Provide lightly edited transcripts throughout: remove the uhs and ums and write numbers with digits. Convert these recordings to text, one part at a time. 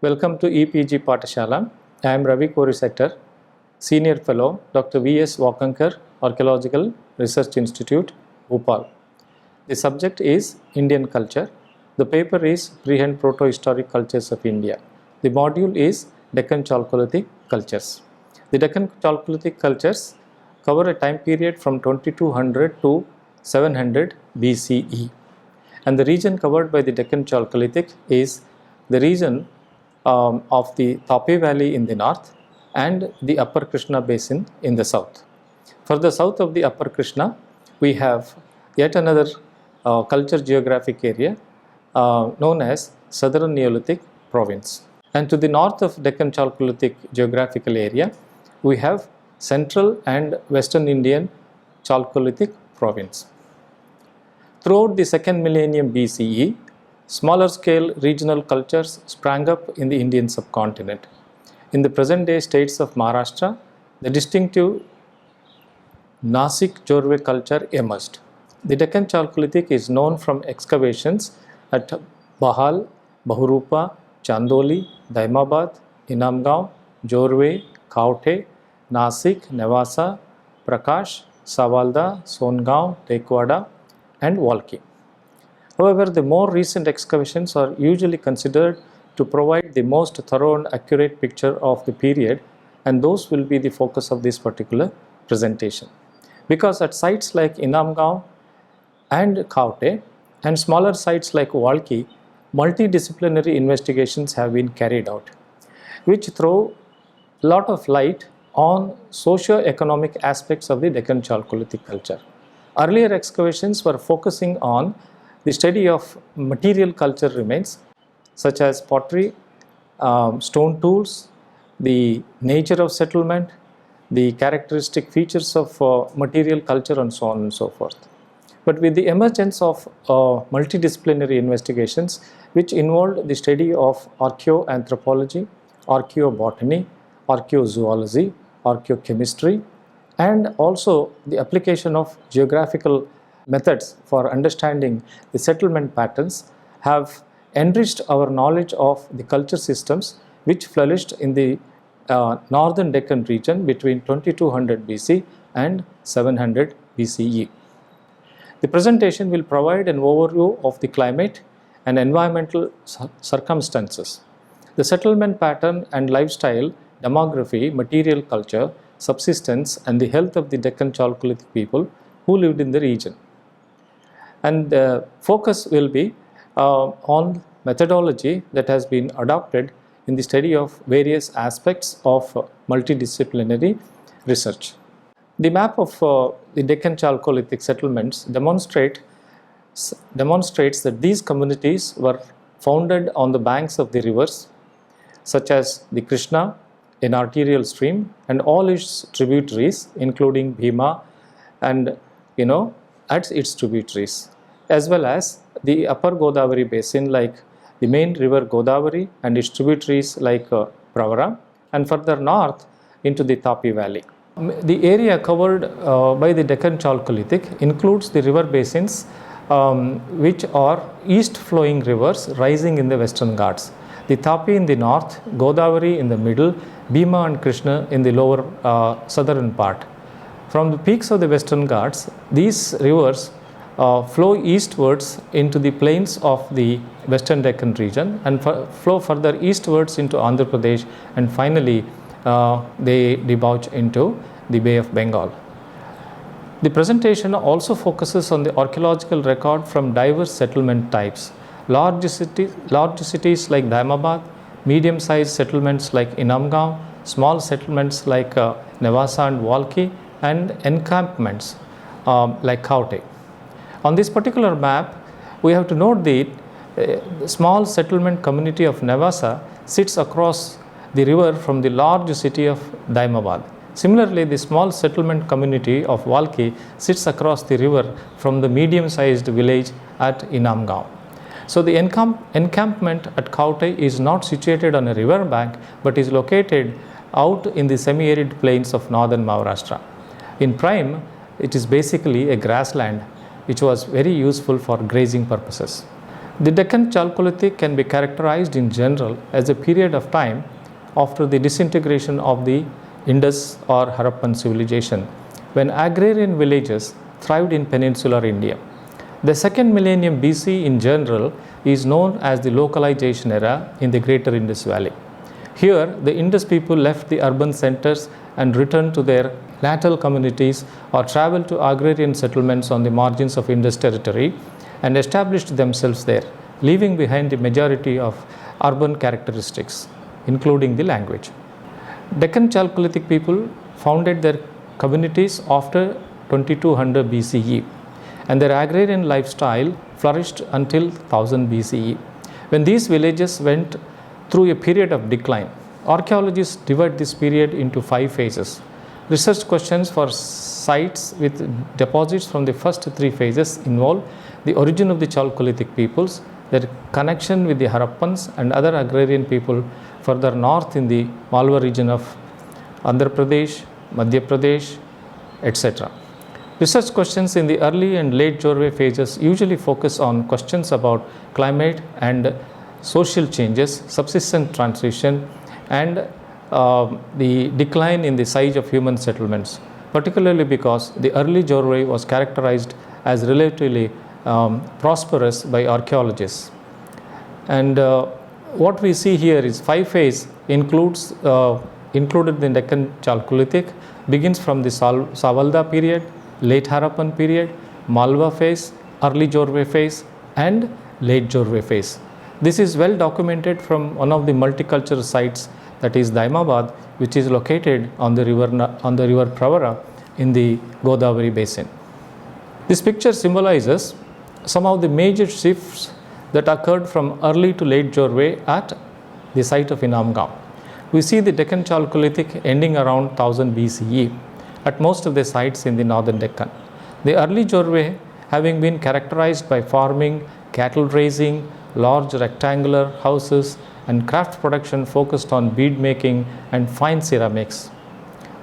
Welcome to EPG Pathashala. I am Ravi Korisector, Senior Fellow, Dr. V.S. Wakankar, Archaeological Research Institute, Bhopal. The subject is Indian culture. The paper is Pre- and Protohistoric Cultures of India. The module is Deccan Chalcolithic Cultures. The Deccan Chalcolithic cultures cover a time period from 2200 to 700 BCE. And the region covered by the Deccan Chalcolithic is the region of the Tapi Valley in the north and the Upper Krishna Basin in the south. For the south of the Upper Krishna, we have yet another culture geographic area known as Southern Neolithic Province. And to the north of Deccan Chalcolithic geographical area, we have Central and Western Indian Chalcolithic Province. Throughout the second millennium BCE, smaller scale regional cultures sprang up in the Indian subcontinent. In the present day states of Maharashtra, the distinctive Nasik Jorwe culture emerged. The Deccan Chalcolithic is known from excavations at Bahal, Bahurupa, Chandoli, Daimabad, Inamgaon, Jorwe, Kaute, Nasik, Nevasa, Prakash, Savalda, Songaon, Tekwada, and Walki. However, the more recent excavations are usually considered to provide the most thorough and accurate picture of the period, and those will be the focus of this particular presentation. Because at sites like Inamgaon and Kaute and smaller sites like Walki, multidisciplinary investigations have been carried out, which throw a lot of light on socio-economic aspects of the Deccan Chalcolithic culture. Earlier excavations were focusing on the study of material culture remains such as pottery, stone tools, the nature of settlement, the characteristic features of material culture, and so on and so forth. But with the emergence of multidisciplinary investigations, which involved the study of archaeoanthropology, archaeobotany, archaeozoology, archaeochemistry, and also the application of geographical methods for understanding the settlement patterns, have enriched our knowledge of the culture systems which flourished in the northern Deccan region between 2200 BC and 700 BCE. The presentation will provide an overview of the climate and environmental circumstances, the settlement pattern and lifestyle, demography, material culture, subsistence, and the health of the Deccan Chalcolithic people who lived in the region. And the focus will be on methodology that has been adopted in the study of various aspects of multidisciplinary research. The map of the Deccan Chalcolithic settlements demonstrates that these communities were founded on the banks of the rivers such as the Krishna, an arterial stream, and all its tributaries including Bhima and at its tributaries, as well as the upper Godavari basin like the main river Godavari and its tributaries like Pravara, and further north into the Tapi Valley. The area covered by the Deccan Chalcolithic includes the river basins which are east flowing rivers rising in the Western Ghats. The Tapi in the north, Godavari in the middle, Bhima and Krishna in the lower southern part. From the peaks of the Western Ghats, these rivers flow eastwards into the plains of the Western Deccan region and flow further eastwards into Andhra Pradesh, and finally they debouch into the Bay of Bengal. The presentation also focuses on the archaeological record from diverse settlement types. Large cities like Daimabad, medium-sized settlements like Inamgaon, small settlements like Nevasa and Walki, and encampments like Kaute. On this particular map, we have to note the small settlement community of Nevasa sits across the river from the large city of Daimabad. Similarly, the small settlement community of Walki sits across the river from the medium-sized village at Inamgaon. So the encampment at Kaute is not situated on a river bank, but is located out in the semi-arid plains of northern Maharashtra. In prime, it is basically a grassland which was very useful for grazing purposes. The Deccan Chalcolithic can be characterized in general as a period of time after the disintegration of the Indus or Harappan civilization, when agrarian villages thrived in peninsular India. The second millennium BC in general is known as the localization era in the greater Indus Valley. Here, the Indus people left the urban centers and returned to their natal communities or traveled to agrarian settlements on the margins of Indus territory and established themselves there, leaving behind the majority of urban characteristics, including the language. Deccan Chalcolithic people founded their communities after 2200 BCE, and their agrarian lifestyle flourished until 1000 BCE. When these villages went through a period of decline, archaeologists divide this period into 5 phases. Research questions for sites with deposits from the first 3 phases involve the origin of the Chalcolithic peoples, their connection with the Harappans and other agrarian people further north in the Malwa region of Andhra Pradesh, Madhya Pradesh, etc. Research questions in the early and late Jorwe phases usually focus on questions about climate and social changes, subsistence transition, and the decline in the size of human settlements, particularly because the early Jorwe was characterized as relatively prosperous by archaeologists. And what we see here is 5 phase included in Deccan Chalcolithic, begins from the Savalda period, late Harappan period, Malwa phase, early Jorwe phase, and late Jorwe phase. This is well documented from one of the multicultural sites, that is Daimabad, which is located on the river Pravara in the Godavari basin. This picture symbolizes some of the major shifts that occurred from early to late Jorwe at the site of Inamgaon. We see the Deccan Chalcolithic ending around 1000 BCE at most of the sites in the northern Deccan. The early Jorwe having been characterized by farming, cattle raising, large rectangular houses, and craft production focused on bead making and fine ceramics.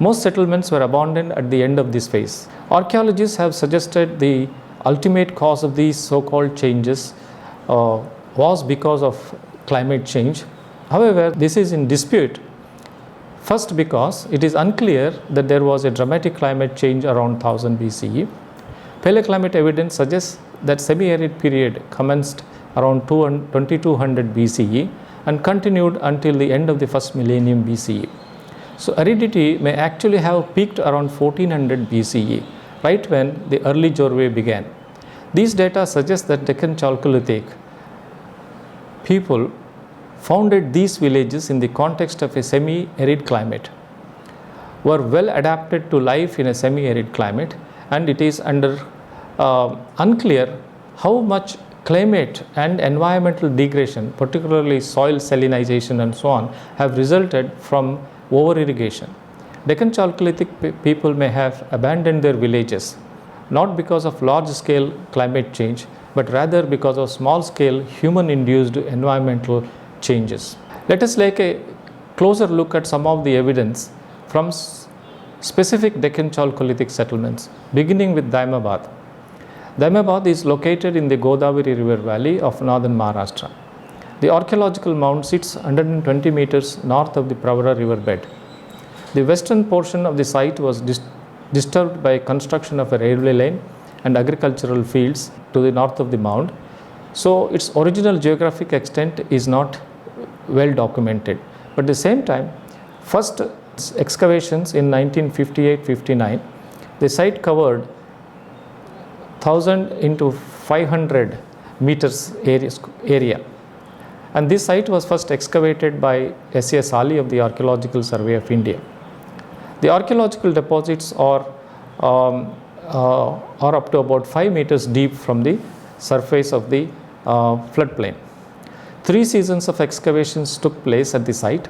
Most settlements were abandoned at the end of this phase. Archaeologists have suggested the ultimate cause of these so-called changes was because of climate change. However, this is in dispute. First, because it is unclear that there was a dramatic climate change around 1000 BCE. Paleoclimate evidence suggests that semi-arid period commenced around 2200 BCE and continued until the end of the first millennium BCE. So aridity may actually have peaked around 1400 BCE, right when the early Jorwe began. These data suggest that Deccan Chalcolithic people founded these villages in the context of a semi-arid climate, were well adapted to life in a semi-arid climate, and it is unclear how much climate and environmental degradation, particularly soil salinization and so on, have resulted from over-irrigation. Deccan Chalcolithic people may have abandoned their villages, not because of large-scale climate change, but rather because of small-scale human-induced environmental changes. Let us take a closer look at some of the evidence from specific Deccan Chalcolithic settlements, beginning with Daimabad. Daimabad is located in the Godavari river valley of northern Maharashtra. The archaeological mound sits 120 meters north of the Pravara riverbed. The western portion of the site was disturbed by construction of a railway line and agricultural fields to the north of the mound. So its original geographic extent is not well documented. But at the same time, first excavations in 1958-59, the site covered 1000 into 500 meters area. And this site was first excavated by S.A. Ali of the Archaeological Survey of India. The archaeological deposits are up to about 5 meters deep from the surface of the floodplain. 3 seasons of excavations took place at the site,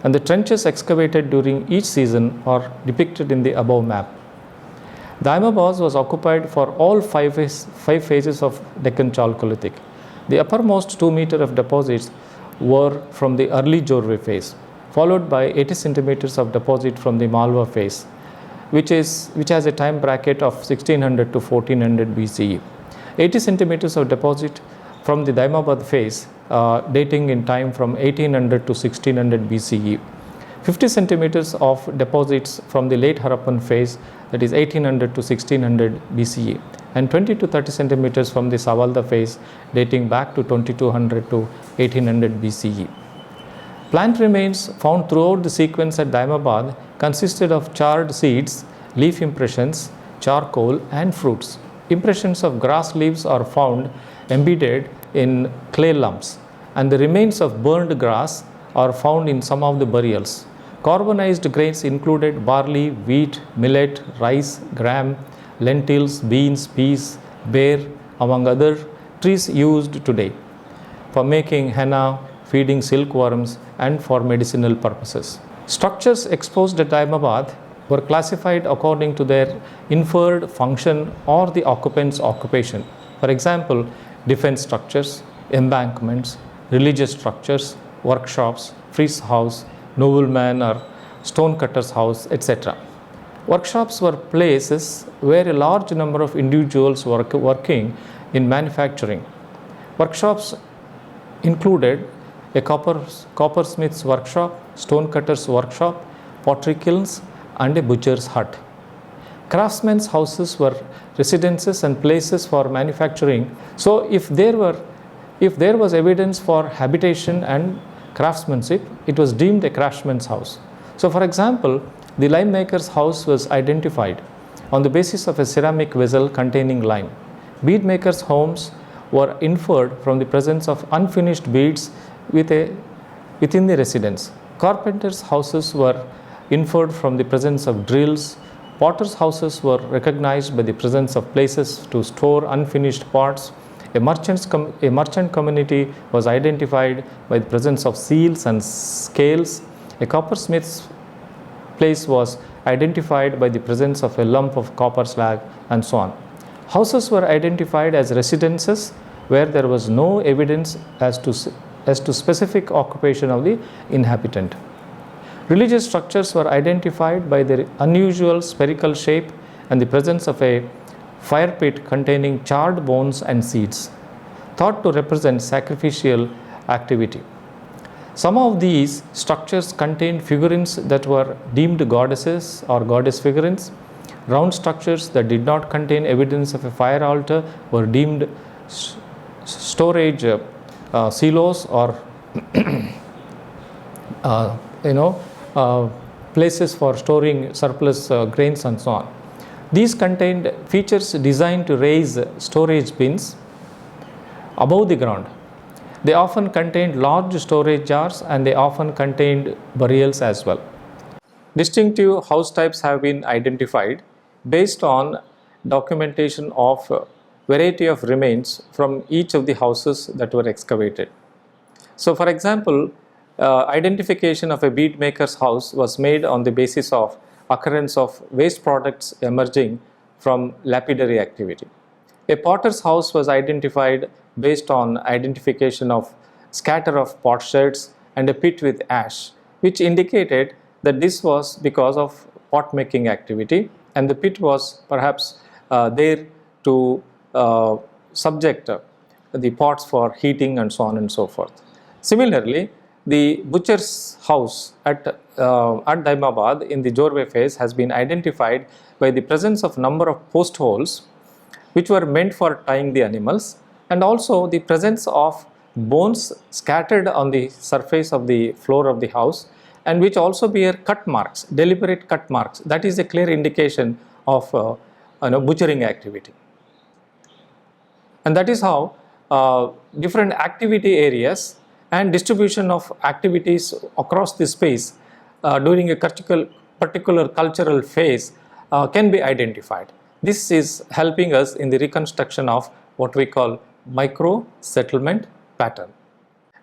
and the trenches excavated during each season are depicted in the above map. Daimabad was occupied for all 5 phases of Deccan Chalcolithic. The uppermost 2 meters of deposits were from the early Jorwe phase, followed by 80 centimeters of deposit from the Malwa phase, which has a time bracket of 1600 to 1400 BCE. 80 centimeters of deposit from the Daimabad phase dating in time from 1800 to 1600 BCE. 50 centimeters of deposits from the late Harappan phase, that is 1800 to 1600 BCE, and 20 to 30 centimeters from the Savalda phase dating back to 2200 to 1800 BCE. Plant remains found throughout the sequence at Daimabad consisted of charred seeds, leaf impressions, charcoal and fruits. Impressions of grass leaves are found embedded in clay lumps, and the remains of burned grass are found in some of the burials. Carbonized grains included barley, wheat, millet, rice, gram, lentils, beans, peas, bear, among other trees used today for making henna, feeding silkworms, and for medicinal purposes. Structures exposed at Daimabad were classified according to their inferred function or the occupant's occupation. For example, defense structures, embankments, religious structures, workshops, frieze house, nobleman or stonecutter's house, etc. Workshops were places where a large number of individuals were working in manufacturing. Workshops included a coppersmith's workshop, stonecutter's workshop, pottery kilns, and a butcher's hut. Craftsmen's houses were residences and places for manufacturing. So if there was evidence for habitation and craftsmanship, it was deemed a craftsman's house. So for example, the lime maker's house was identified on the basis of a ceramic vessel containing lime. Bead makers' homes were inferred from the presence of unfinished beads within the residence. Carpenters' houses were inferred from the presence of drills. Potters' houses were recognized by the presence of places to store unfinished parts. A merchant community was identified by the presence of seals and scales. A coppersmith's place was identified by the presence of a lump of copper slag, and so on. Houses were identified as residences where there was no evidence as to specific occupation of the inhabitant. Religious structures were identified by their unusual spherical shape and the presence of a fire pit containing charred bones and seeds, thought to represent sacrificial activity. Some of these structures contained figurines that were deemed goddesses or goddess figurines. Round structures that did not contain evidence of a fire altar were deemed storage silos or places for storing surplus grains and so on. These contained features designed to raise storage bins above the ground. They often contained large storage jars, and they often contained burials as well. Distinctive house types have been identified based on documentation of variety of remains from each of the houses that were excavated. So for example, identification of a bead maker's house was made on the basis of occurrence of waste products emerging from lapidary activity. A potter's house was identified based on identification of scatter of potsherds and a pit with ash, which indicated that this was because of pot making activity, and the pit was perhaps there to subject the pots for heating and so on and so forth. Similarly, the butcher's house at Daimabad in the Jorwe phase has been identified by the presence of number of post holes which were meant for tying the animals, and also the presence of bones scattered on the surface of the floor of the house, and which also bear cut marks, deliberate cut marks. That is a clear indication of butchering activity. And that is how different activity areas and distribution of activities across the space during a particular cultural phase can be identified. This is helping us in the reconstruction of what we call micro settlement pattern.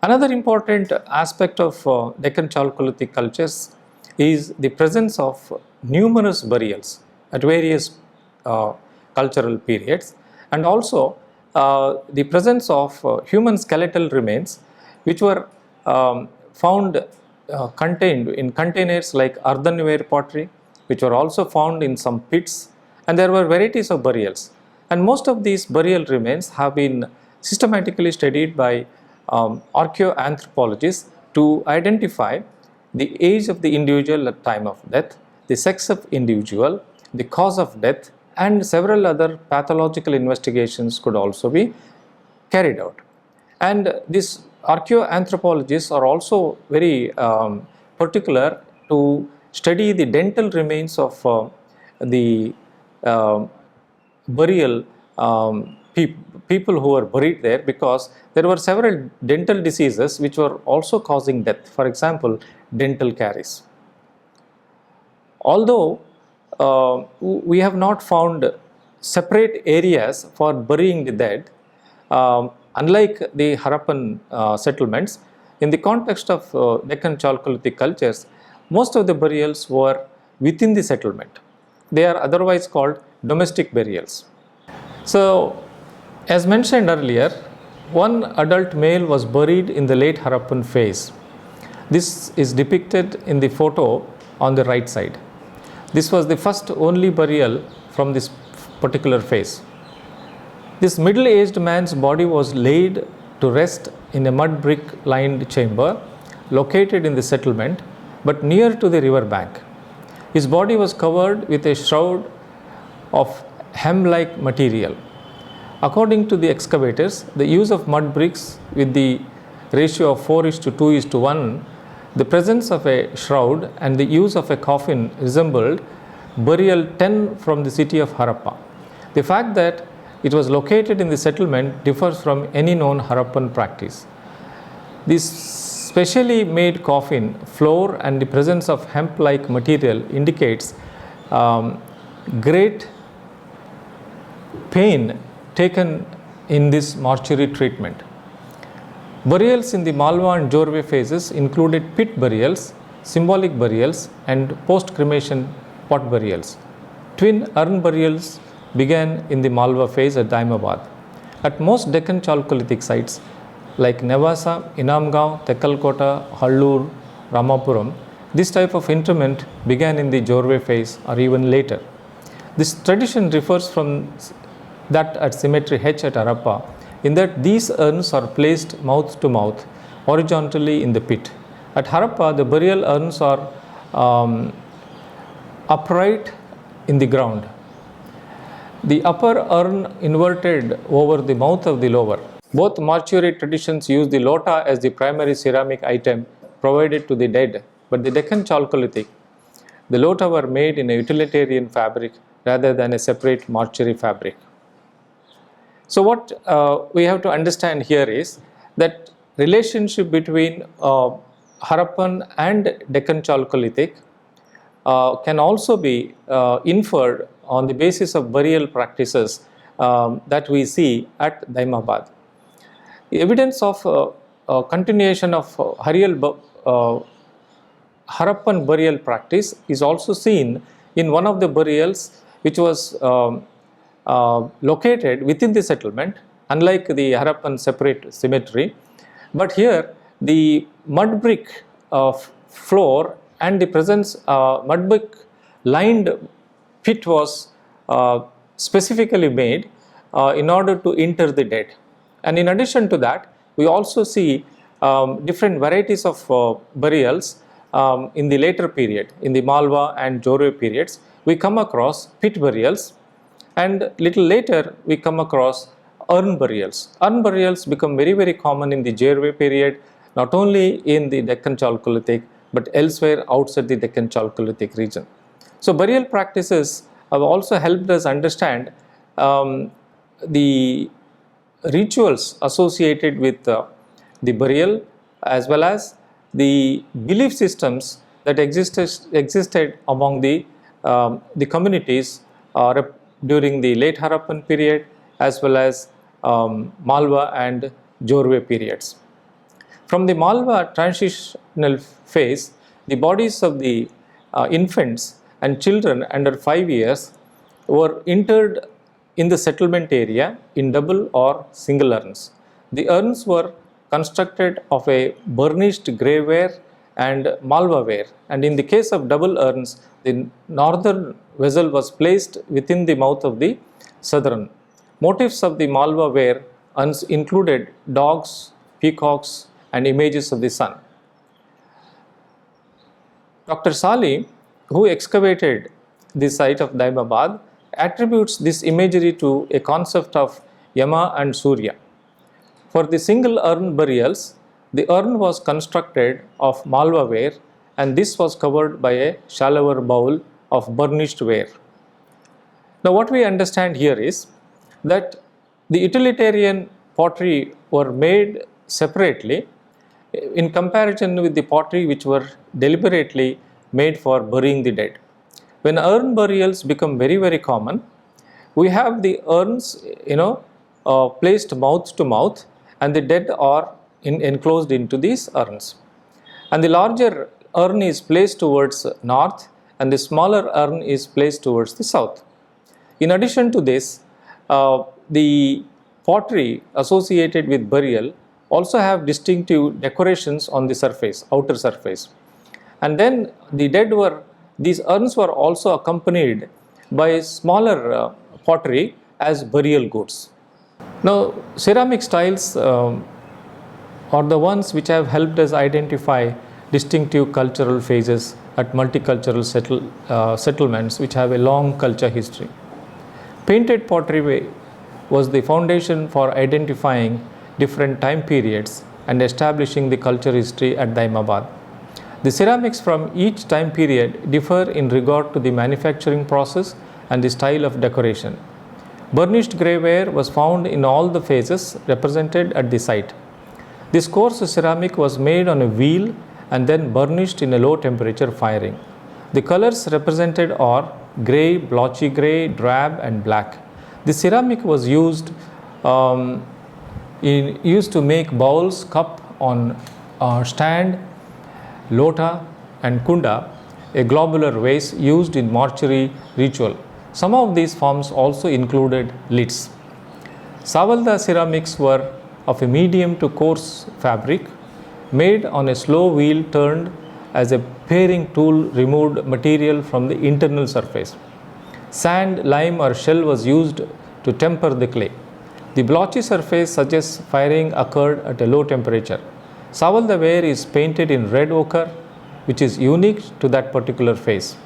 Another important aspect of Deccan Chalcolithic cultures is the presence of numerous burials at various cultural periods, and also the presence of human skeletal remains which were found contained in containers like earthenware pottery, which were also found in some pits, and there were varieties of burials. And most of these burial remains have been systematically studied by archaeoanthropologists to identify the age of the individual at time of death, the sex of individual, the cause of death, and several other pathological investigations could also be carried out. And these archaeoanthropologists are also very particular to study the dental remains of the burial people who were buried there, because there were several dental diseases which were also causing death. For example, dental caries. Although we have not found separate areas for burying the dead, unlike the Harappan settlements, in the context of Deccan Chalcolithic cultures, most of the burials were within the settlement. They are otherwise called domestic burials. So, as mentioned earlier, one adult male was buried in the late Harappan phase. This is depicted in the photo on the right side. This was the first only burial from this particular phase. This middle-aged man's body was laid to rest in a mud brick lined chamber located in the settlement but near to the river bank. His body was covered with a shroud of hem-like material. According to the excavators, the use of mud bricks with the ratio of 4:2:1, the presence of a shroud and the use of a coffin resembled burial 10 from the city of Harappa. The fact that it was located in the settlement differs from any known Harappan practice. This specially made coffin floor and the presence of hemp-like material indicates great pain taken in this mortuary treatment. Burials in the Malwa and Jorwe phases included pit burials, symbolic burials, and post-cremation pot burials. Twin urn burials began in the Malwa phase at Daimabad. At most Deccan Chalcolithic sites like Nevasa, Inamgaon, Tekkalkota, Hallur, Ramapuram, this type of interment began in the Jorwe phase or even later. This tradition differs from that at Cemetery H at Harappa, in that these urns are placed mouth to mouth horizontally in the pit. At Harappa, the burial urns are upright in the ground. The upper urn inverted over the mouth of the lower. Both mortuary traditions use the lota as the primary ceramic item provided to the dead, but the Deccan Chalcolithic, the lota were made in a utilitarian fabric rather than a separate mortuary fabric. So what we have to understand here is that relationship between Harappan and Deccan Chalcolithic can also be inferred on the basis of burial practices that we see at Daimabad. Evidence of continuation of Harappan burial practice is also seen in one of the burials which was located within the settlement, unlike the Harappan separate cemetery. But here the mud brick floor and the presence mud brick lined pit was specifically made in order to inter the dead. And in addition to that, we also see different varieties of burials in the later period. In the Malwa and Jorwe periods, we come across pit burials, and little later we come across urn burials. Urn burials become very common in the Jorwe period, not only in the Deccan Chalcolithic but elsewhere outside the Deccan Chalcolithic region. So burial practices have also helped us understand the rituals associated with the burial, as well as the belief systems that existed among the communities during the late Harappan period, as well as Malwa and Jorwe periods. From the Malwa transitional phase, the bodies of the infants and children under 5 years were interred in the settlement area in double or single urns. The urns were constructed of a burnished grey ware and Malwa ware, and in the case of double urns, the northern vessel was placed within the mouth of the southern. Motifs of the Malwa ware urns included dogs, peacocks, and images of the sun. Dr. Sali, who excavated the site of Daimabad, attributes this imagery to a concept of Yama and Surya. For the single urn burials, the urn was constructed of Malwa ware, and this was covered by a shallower bowl of burnished ware. Now what we understand here is that the utilitarian pottery were made separately in comparison with the pottery which were deliberately made for burying the dead. When urn burials become very common, we have the urns placed mouth to mouth, and the dead are enclosed into these urns. And the larger urn is placed towards north and the smaller urn is placed towards the south. In addition to this, the pottery associated with burial also have distinctive decorations on the surface, outer surface. And then these urns were also accompanied by smaller pottery as burial goods. Now, ceramic styles are the ones which have helped us identify distinctive cultural phases at multicultural settlements which have a long culture history. Painted pottery was the foundation for identifying different time periods and establishing the culture history at Daimabad. The ceramics from each time period differ in regard to the manufacturing process and the style of decoration. Burnished grey ware was found in all the phases represented at the site. This coarse ceramic was made on a wheel and then burnished in a low temperature firing. The colors represented are grey, blotchy grey, drab and black. The ceramic was used to make bowls, cup on stand, lota and kunda, a globular vase used in mortuary ritual. Some of these forms also included lids. Savalda ceramics were of a medium to coarse fabric, made on a slow wheel turned as a paring tool removed material from the internal surface. Sand, lime or shell was used to temper the clay. The blotchy surface suggests firing occurred at a low temperature. Savalda ware is painted in red ochre, which is unique to that particular phase.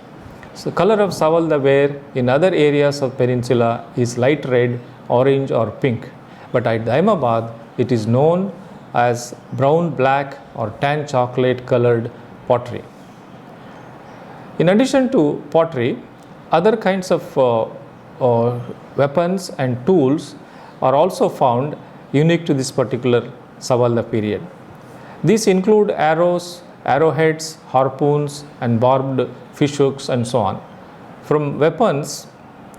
So, color of Savalda ware in other areas of peninsula is light red, orange or pink, but at Daimabad it is known as brown, black or tan chocolate colored pottery. In addition to pottery, other kinds of weapons and tools are also found unique to this particular Savalda period. These include arrows, arrowheads, harpoons and barbed fish hooks and so on. From weapons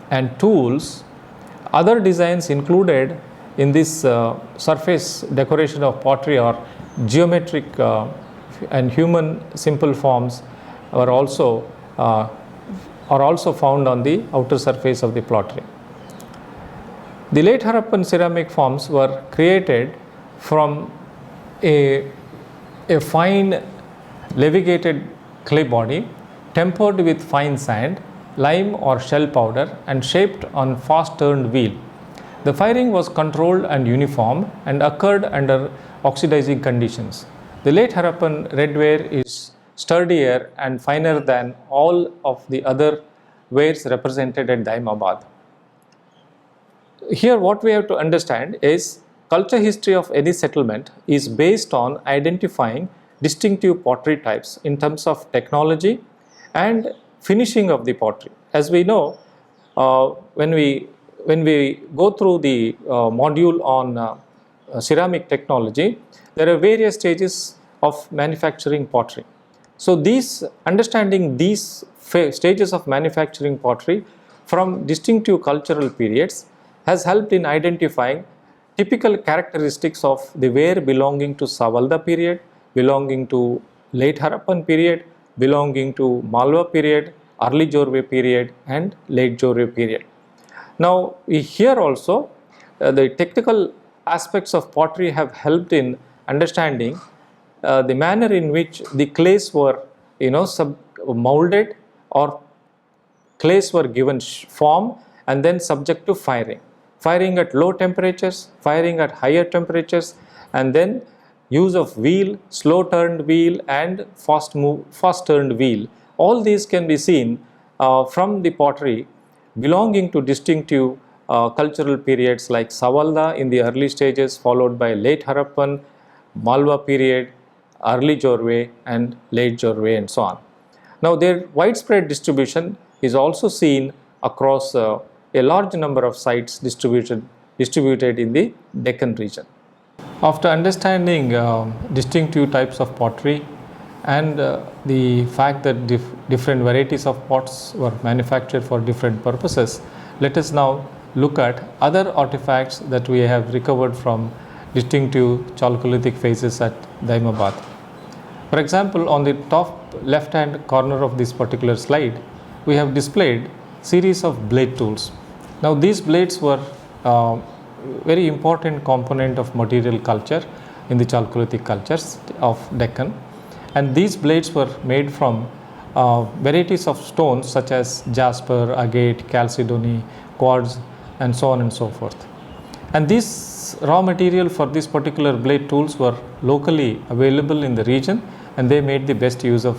and tools, other designs included in this surface decoration of pottery are geometric and human simple forms are also found on the outer surface of the pottery. The late Harappan ceramic forms were created from a fine levigated clay body tempered with fine sand, lime or shell powder and shaped on fast turned wheel. The firing was controlled and uniform and occurred under oxidizing conditions. The late Harappan red ware is sturdier and finer than all of the other wares represented at Daimabad. Here what we have to understand is culture history of any settlement is based on identifying distinctive pottery types in terms of technology and finishing of the pottery. As we know, when we go through the module on ceramic technology, there are various stages of manufacturing pottery. So understanding these stages of manufacturing pottery from distinctive cultural periods has helped in identifying typical characteristics of the ware belonging to Savalda period, belonging to late Harappan period, belonging to Malwa period, early Jorwe period and late Jorwe period. Now here also the technical aspects of pottery have helped in understanding the manner in which the clays were molded or clays were given form and then subject to firing. firing at low temperatures, firing at higher temperatures, and then use of wheel, slow turned wheel and fast turned wheel. All these can be seen from the pottery belonging to distinctive cultural periods like Savalda in the early stages, followed by late Harappan, Malwa period, early Jorwe and late Jorwe, and so on. Now their widespread distribution is also seen across a large number of sites distributed in the Deccan region. After understanding distinctive types of pottery and the fact that different varieties of pots were manufactured for different purposes, let us now look at other artifacts that we have recovered from distinctive Chalcolithic phases at Daimabad. For example, on the top left hand corner of this particular slide, we have displayed series of blade tools. Now these blades were very important component of material culture in the Chalcolithic cultures of Deccan, and these blades were made from varieties of stones such as jasper, agate, chalcedony, quartz and so on and so forth. And this raw material for these particular blade tools were locally available in the region, and they made the best use of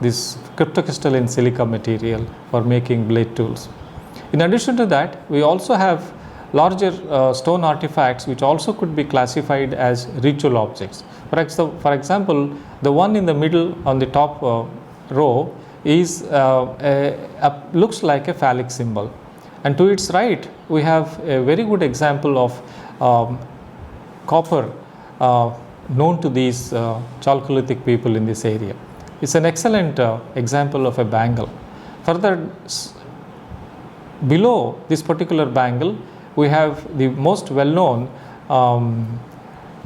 this cryptocrystalline silica material for making blade tools. In addition to that, we also have larger stone artifacts which also could be classified as ritual objects. For example, the one in the middle on the top row is looks like a phallic symbol, and to its right we have a very good example of copper known to these Chalcolithic people in this area. It's an excellent example of a bangle. Further below this particular bangle, we have the most well-known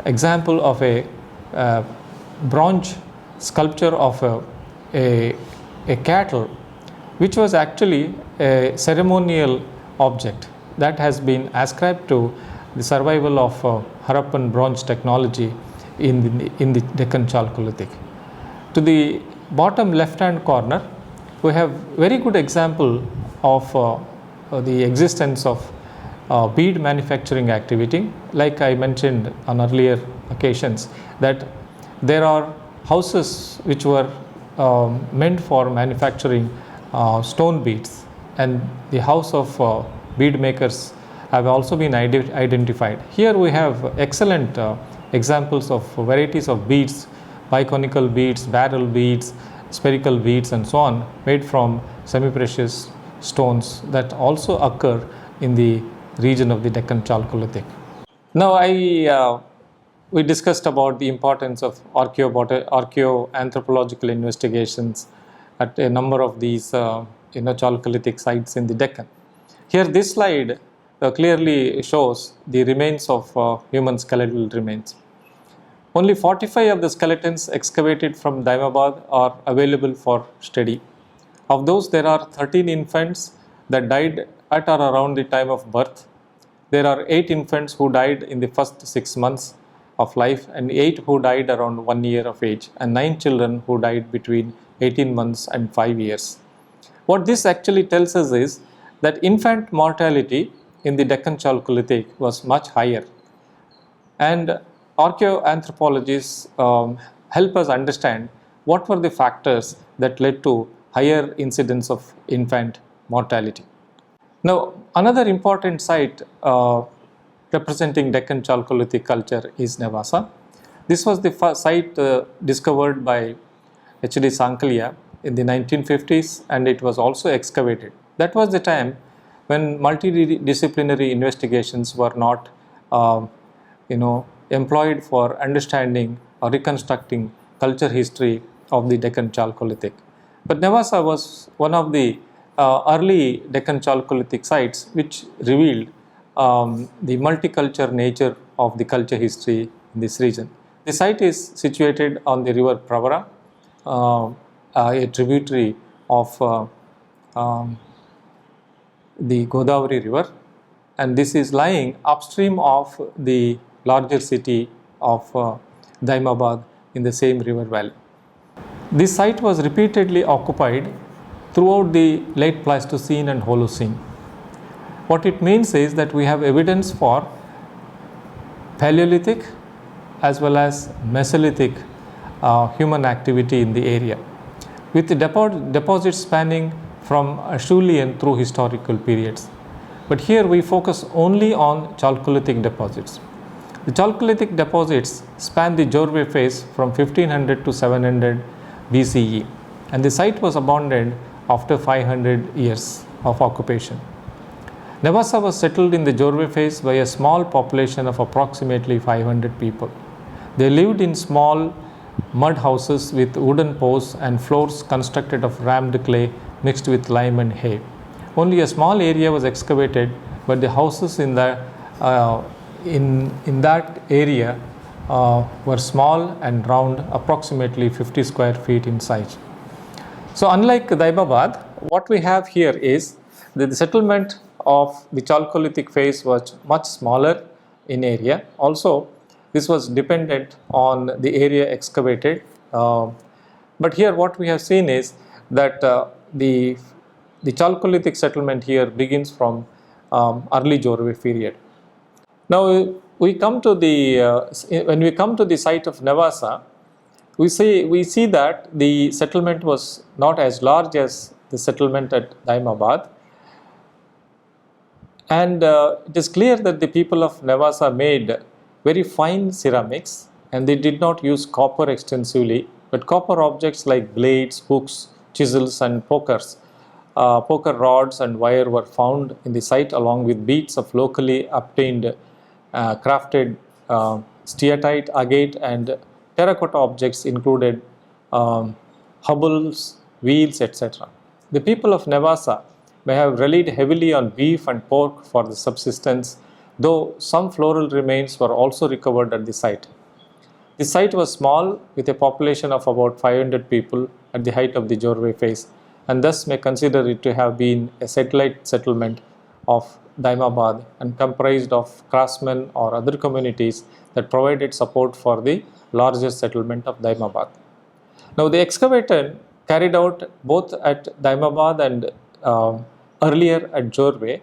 example of a bronze sculpture of a cattle, which was actually a ceremonial object that has been ascribed to the survival of Harappan bronze technology in the Deccan Chalcolithic. To the bottom left-hand corner, we have very good example of the existence of bead manufacturing activity. Like I mentioned on earlier occasions, that there are houses which were meant for manufacturing stone beads, and the house of bead makers have also been identified. Here we have excellent examples of varieties of beads, biconical beads, barrel beads, spherical beads and so on, made from semi-precious stones that also occur in the region of the Deccan Chalcolithic. Now we discussed about the importance of archaeoanthropological investigations at a number of these Chalcolithic sites in the Deccan. Here this slide clearly shows the remains of human skeletal remains. Only 45 of the skeletons excavated from Daimabad are available for study. Of those, there are 13 infants that died at or around the time of birth. There are 8 infants who died in the first 6 months of life, and 8 who died around 1 year of age, and 9 children who died between 18 months and 5 years. What this actually tells us is that infant mortality in the Deccan Chalcolithic was much higher, and archaeoanthropologists help us understand what were the factors that led to higher incidence of infant mortality. Now, another important site representing Deccan Chalcolithic culture is Nevasa. This was the first site discovered by H.D. Sankalia in the 1950s, and it was also excavated. That was the time when multidisciplinary investigations were not employed for understanding or reconstructing culture history of the Deccan Chalcolithic. But Nevasa was one of the early Deccan Chalcolithic sites which revealed the multicultural nature of the culture history in this region. The site is situated on the river Pravara, a tributary of the Godavari river, and this is lying upstream of the larger city of Daimabad in the same river valley. This site was repeatedly occupied throughout the late Pleistocene and Holocene. What it means is that we have evidence for Paleolithic as well as Mesolithic human activity in the area, with the deposits spanning from Acheulean through historical periods. But here we focus only on Chalcolithic deposits. The Chalcolithic deposits span the Jorwe phase from 1500 to 700 BCE, and the site was abandoned after 500 years of occupation. Nevasa was settled in the Jorwe phase by a small population of approximately 500 people. They lived in small mud houses with wooden posts and floors constructed of rammed clay mixed with lime and hay. Only a small area was excavated, but the houses in that area were small and round, approximately 50 square feet in size. So unlike Daimabad, what we have here is that the settlement of the Chalcolithic phase was much smaller in area. Also, this was dependent on the area excavated. But here what we have seen is that the Chalcolithic settlement here begins from early Jorwe period. Now we come to the when we come to the site of Nevasa, we see that the settlement was not as large as the settlement at Daimabad, and it is clear that the people of Nevasa made very fine ceramics, and they did not use copper extensively, but copper objects like blades, hooks, chisels and poker rods and wire were found in the site, along with beads of locally obtained crafted steatite, agate and terracotta objects included hubbles, wheels, etc. The people of Nevasa may have relied heavily on beef and pork for the subsistence, though some floral remains were also recovered at the site. The site was small, with a population of about 500 people at the height of the Jorwe phase, and thus may consider it to have been a satellite settlement of Daimabad and comprised of craftsmen or other communities that provided support for the larger settlement of Daimabad. Now the excavation carried out both at Daimabad and earlier at Jorwe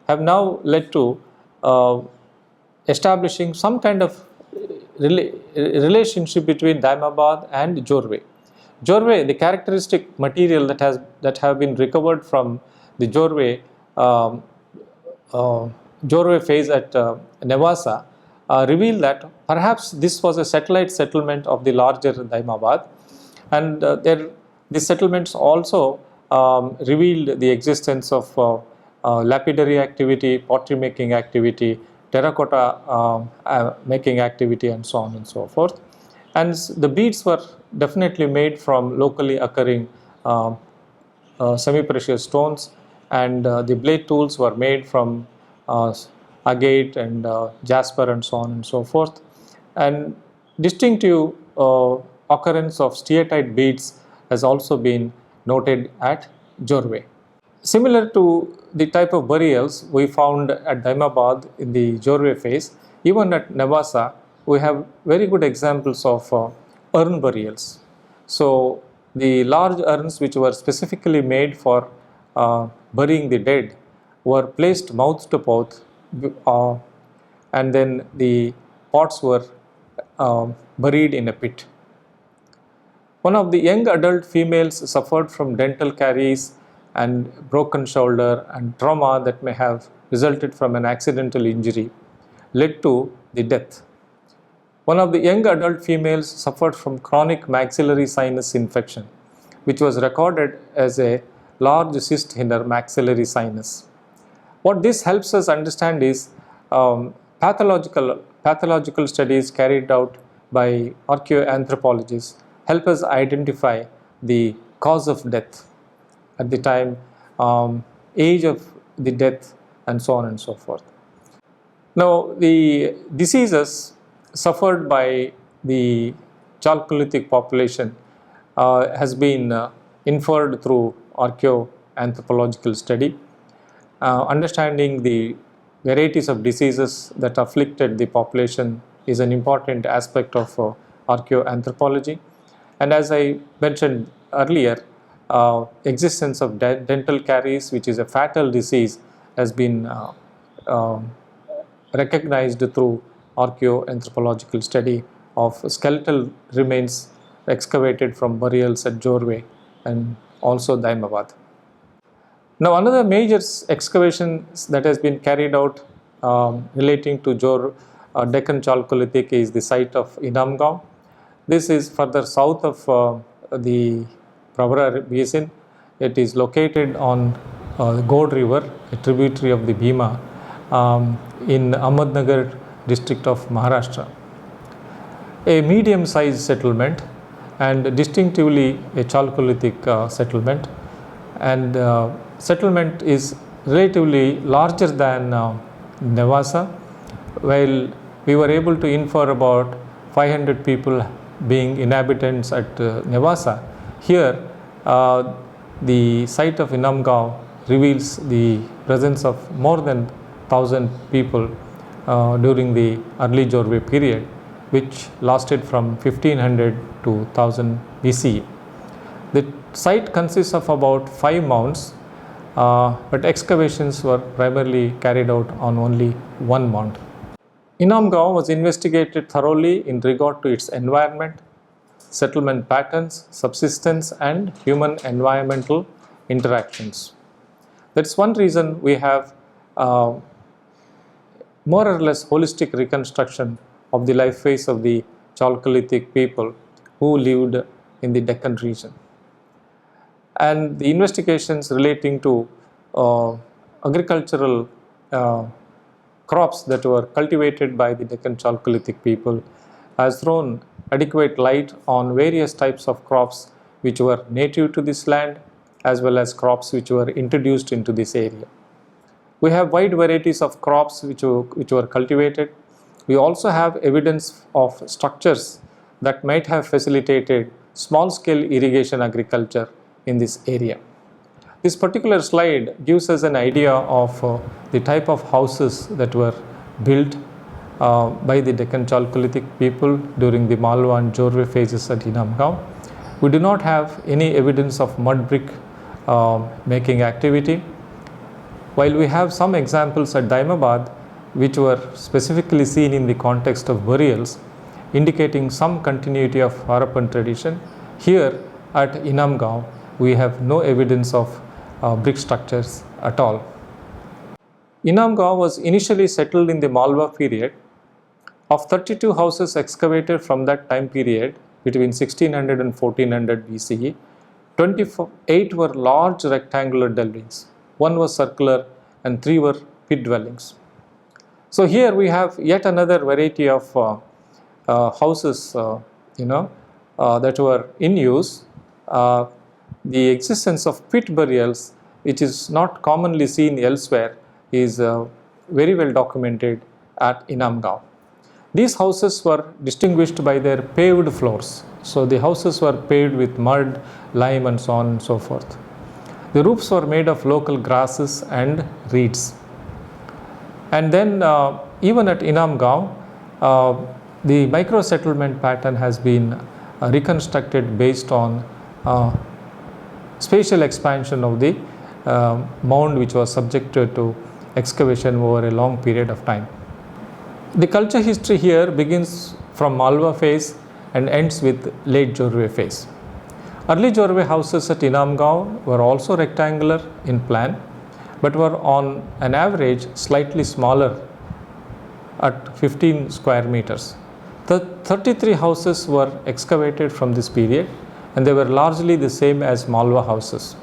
have now led to establishing some kind of relationship between Daimabad and Jorwe. Jorwe, the characteristic material that have been recovered from the Jorwe phase at Nevasa reveal that perhaps this was a satellite settlement of the larger Daimabad, and these settlements also revealed the existence of lapidary activity, pottery making activity, terracotta making activity, and so on and so forth. And the beads were definitely made from locally occurring semi-precious stones, and the blade tools were made from agate and jasper and so on and so forth. And distinctive occurrence of steatite beads has also been noted at Jorwe. Similar to the type of burials we found at Daimabad in the Jorwe phase, even at Nevasa we have very good examples of urn burials. So the large urns which were specifically made for burying the dead were placed mouth to mouth, and then the pots were buried in a pit. One of the young adult females suffered from dental caries and broken shoulder, and trauma that may have resulted from an accidental injury led to the death. One of the young adult females suffered from chronic maxillary sinus infection, which was recorded as a large cyst in her maxillary sinus. What this helps us understand is pathological studies carried out by archaeoanthropologists help us identify the cause of death at the time, age of the death, and so on and so forth. Now, the diseases suffered by the Chalcolithic population has been inferred through archaeoanthropological study. Understanding the varieties of diseases that afflicted the population is an important aspect of archaeoanthropology. And as I mentioned earlier, existence of dental caries, which is a fatal disease, has been recognized through archaeoanthropological study of skeletal remains excavated from burials at Jorwe and also Daimabad. Now, another major excavation that has been carried out relating to Deccan Chalcolithic is the site of Inamgaon. This is further south of the Pravara basin. It is located on the God River, a tributary of the Bhima, in Ahmednagar district of Maharashtra. A medium-sized settlement and distinctively a Chalcolithic settlement, and settlement is relatively larger than Nevasa, while we were able to infer about 500 people being inhabitants at Nevasa. Here the site of Inamgaon reveals the presence of more than 1,000 people during the early Jorwe period, which lasted from 1500 to 1000 BCE. The site consists of about 5 mounds, but excavations were primarily carried out on only one mound. Inamgaon was investigated thoroughly in regard to its environment, settlement patterns, subsistence, and human environmental interactions. That's one reason we have more or less holistic reconstruction of the life phase of the Chalcolithic people who lived in the Deccan region. And the investigations relating to agricultural crops that were cultivated by the Deccan Chalcolithic people has thrown adequate light on various types of crops which were native to this land as well as crops which were introduced into this area. We have wide varieties of crops which were cultivated. We also have evidence of structures that might have facilitated small-scale irrigation agriculture in this area. This particular slide gives us an idea of the type of houses that were built by the Deccan Chalcolithic people during the Malwa and Jorwe phases at Inamgaon. We do not have any evidence of mud brick making activity, while we have some examples at Daimabad which were specifically seen in the context of burials, indicating some continuity of Harappan tradition. Here at Inamgaon, we have no evidence of brick structures at all. Inamgaon was initially settled in the Malwa period. Of 32 houses excavated from that time period between 1600 and 1400 BCE, 28 were large rectangular dwellings, 1 was circular and 3 were pit dwellings. So here we have yet another variety of houses that were in use. The existence of pit burials, which is not commonly seen elsewhere, is very well documented at Inamgaon. These houses were distinguished by their paved floors. So the houses were paved with mud, lime and so on and so forth. The roofs were made of local grasses and reeds. And then even at Inamgaon, the micro-settlement pattern has been reconstructed based on spatial expansion of the mound which was subjected to excavation over a long period of time. The culture history here begins from Malwa phase and ends with late Jorwe phase. Early Jorwe houses at Inamgaon were also rectangular in plan, but were on an average slightly smaller at 15 square meters. The 33 houses were excavated from this period and they were largely the same as Malwa houses.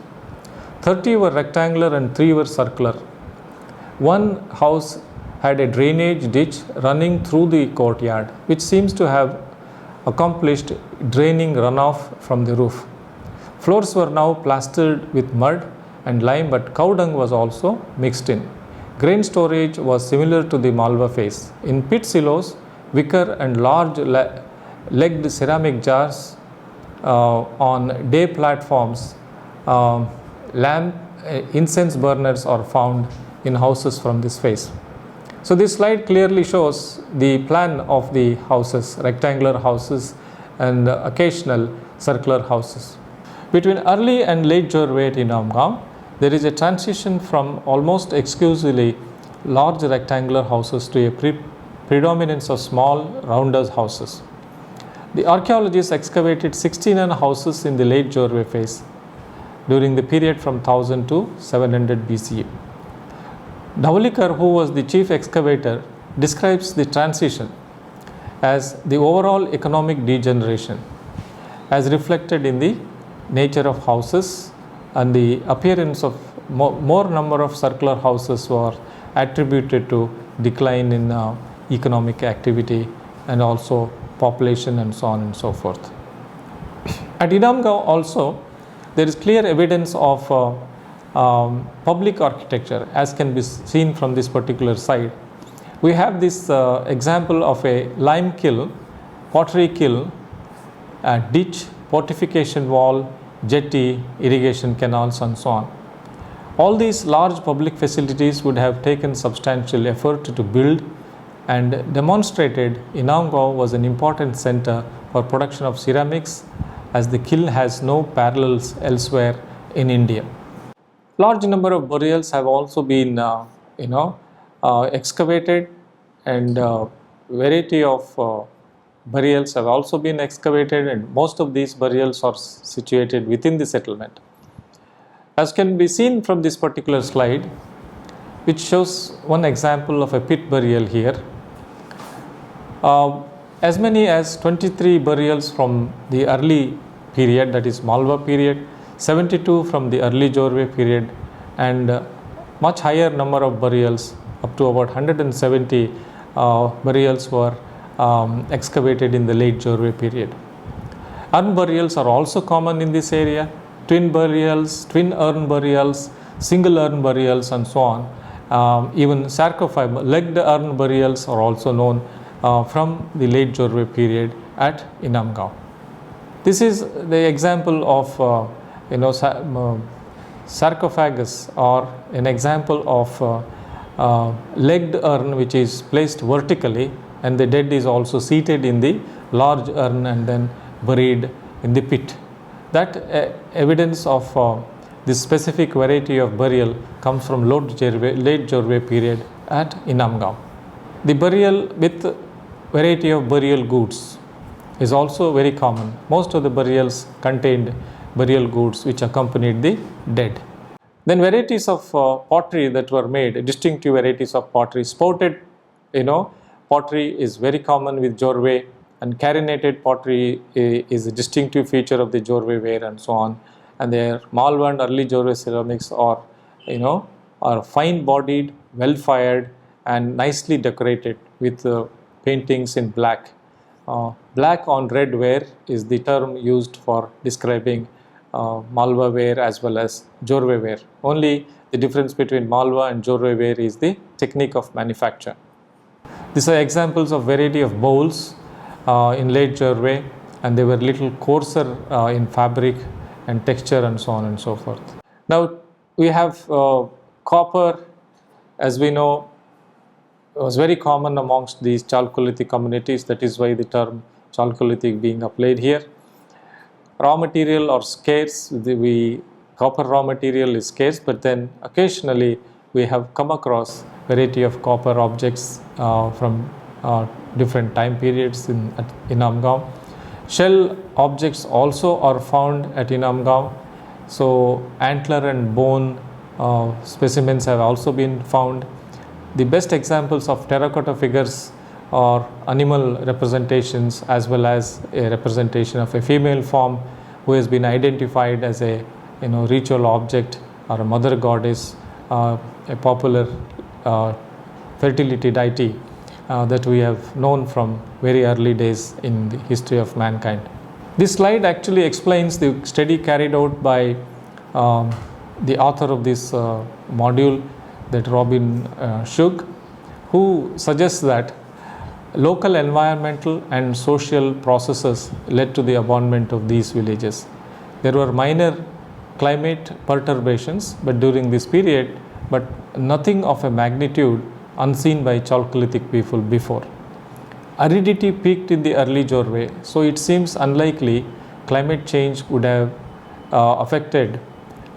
30 were rectangular and 3 were circular. One house had a drainage ditch running through the courtyard, which seems to have accomplished draining runoff from the roof. Floors were now plastered with mud and lime, but cow dung was also mixed in. Grain storage was similar to the Malwa phase. In pit silos, wicker and large legged ceramic jars on day platforms, incense burners are found in houses from this phase. So this slide clearly shows the plan of the houses, rectangular houses and occasional circular houses. Between early and late Jorwe at Inamgaon, there is a transition from almost exclusively large rectangular houses to a predominance of small rounded houses. The archaeologists excavated 16 houses in the late Jorwe phase during the period from 1000 to 700 BCE. Dhaulikar, who was the chief excavator, describes the transition as the overall economic degeneration as reflected in the nature of houses, and the appearance of more number of circular houses were attributed to decline in economic activity and also population and so on and so forth. At Inamgaon also, there is clear evidence of public architecture, as can be seen from this particular site. We have this example of a lime kiln, pottery kiln, a ditch, fortification wall, jetty, irrigation canals and so on. All these large public facilities would have taken substantial effort to build and demonstrated Inamgaon was an important center for production of ceramics, as the kiln has no parallels elsewhere in India. Large number of burials have also been excavated, and variety of burials have also been excavated, and most of these burials are situated within the settlement. As can be seen from this particular slide, which shows one example of a pit burial here, as many as 23 burials from the early period, that is Malwa period, 72 from the early Jorwe period, and much higher number of burials, up to about 170 burials were excavated in the late Jorwe period. Urn burials are also common in this area. Twin burials, twin urn burials, single urn burials and so on. Even sarcophagi, legged urn burials are also known from the late Jorwe period at Inamgaon. This is the example of sarcophagus, or an example of legged urn which is placed vertically, and the dead is also seated in the large urn and then buried in the pit. That evidence of this specific variety of burial comes from late Jorwe period at Inamgaon. The burial with variety of burial goods is also very common. Most of the burials contained burial goods which accompanied the dead. Then varieties of pottery that were made, distinctive varieties of pottery. Spouted pottery is very common with Jorwe, and carinated pottery is a distinctive feature of the Jorwe ware and so on. And their Malwa and early Jorwe ceramics are fine bodied, well fired and nicely decorated with paintings in black. Black on red ware is the term used for describing Malwa ware as well as Jorwe ware. Only the difference between Malwa and Jorwe ware is the technique of manufacture. These are examples of variety of bowls in late Jorwe, and they were little coarser in fabric and texture and so on and so forth. Now we have copper, as we know, was very common amongst these Chalcolithic communities. That is why the term Chalcolithic being applied here. Raw material are scarce. Copper raw material is scarce, but then occasionally we have come across variety of copper objects from different time periods in Inamgaon. Shell objects also are found at Inamgaon. So antler and bone specimens have also been found. The best examples of terracotta figures are animal representations, as well as a representation of a female form who has been identified as a ritual object or a mother goddess, a popular fertility deity that we have known from very early days in the history of mankind. This slide actually explains the study carried out by the author of this module, that Robbins Schug, who suggests that local environmental and social processes led to the abandonment of these villages. There were minor climate perturbations during this period, but nothing of a magnitude unseen by Chalcolithic people before. Aridity peaked in the early Jorwe, so it seems unlikely climate change would have affected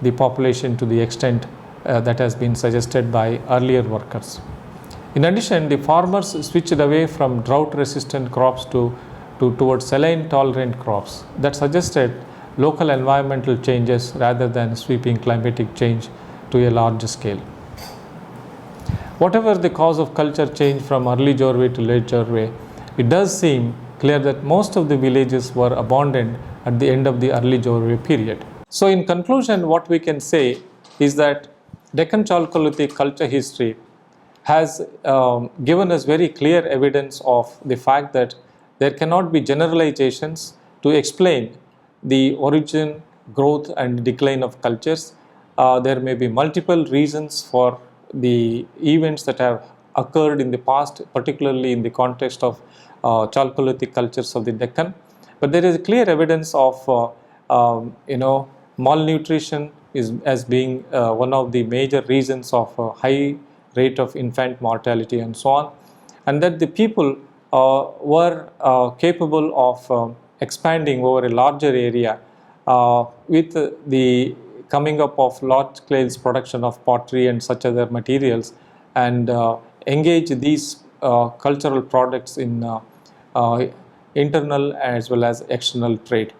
the population to the extent that has been suggested by earlier workers. In addition, the farmers switched away from drought-resistant crops towards saline-tolerant crops that suggested local environmental changes rather than sweeping climatic change to a large scale. Whatever the cause of culture change from early Jorwe to late Jorwe, it does seem clear that most of the villages were abandoned at the end of the early Jorwe period. So in conclusion, what we can say is that Deccan Chalcolithic culture history has given us very clear evidence of the fact that there cannot be generalizations to explain the origin, growth and decline of cultures. There may be multiple reasons for the events that have occurred in the past, particularly in the context of Chalcolithic cultures of the Deccan. But there is clear evidence of malnutrition as being one of the major reasons of high rate of infant mortality and so on, and that the people were capable of expanding over a larger area with the coming up of large-scale production of pottery and such other materials, and engage these cultural products in internal as well as external trade.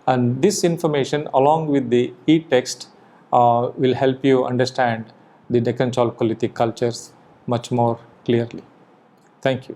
And this information, along with the e-text, will help you understand the Deccan Chalcolithic cultures much more clearly. Thank you.